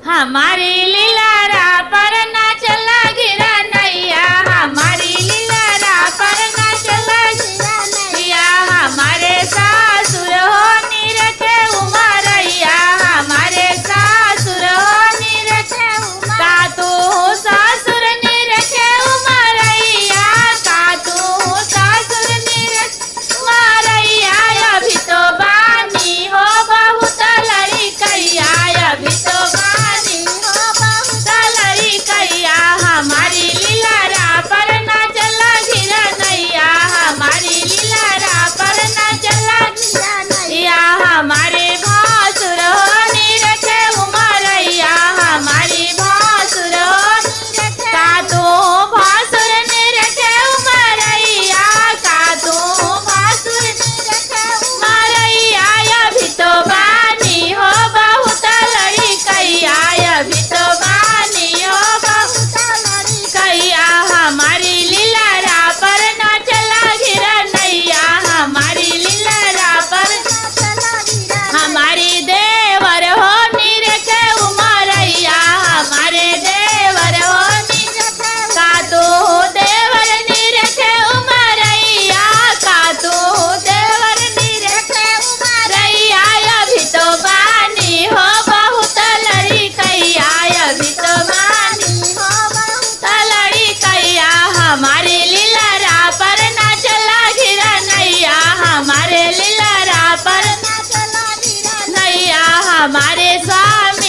हमारी लीलारा पर नाचल गिरा नैया, हमारी लीलारा पर नाचल गिरा नैया। हमारे सासुर हो निरखे उमरैया, हमारे सासुर हो निरखे उमर। का तू सासुर निरखे उमरैया, का तू सासुर निरखे उमरैया। अभी तो बानी हो बहुत लड़कैया, अभी तो बानी हो बहुत लड़कैया। हमारी लीलारा पर नाचल गिरा नैया, हमारी लीलारा पर नाचल गिरा नैया। हमारे भासुर हो निरखे उमरैया, हमारी भासुर हो निरखे। का तू भासुर निरखे उमरैया, का तू भासुर निरखे उमरैया। अभी तो बानी हो बहुत लड़कैया, अभी तो बानी हो बहुत लड़कैया। हमारी लीलारा पर नाचल गिरा नैया, हमारी लीलारा पर नाचल गिरा। हमारी देवर हो निरखे उमरैया, हमारे देवर हो निरखे। का तू देवर निरखे उमरैया, का तू देवर निरखे उमरैया। अभी तो बानी हो बहुत लड़कैया, अभी तो बानी हो बहुत लड़कैया। हमारी लीलारा पर नाचल गिरा नैया, हमारे लीलारा पर नाचल गिरा नैया। हमारे स्वामी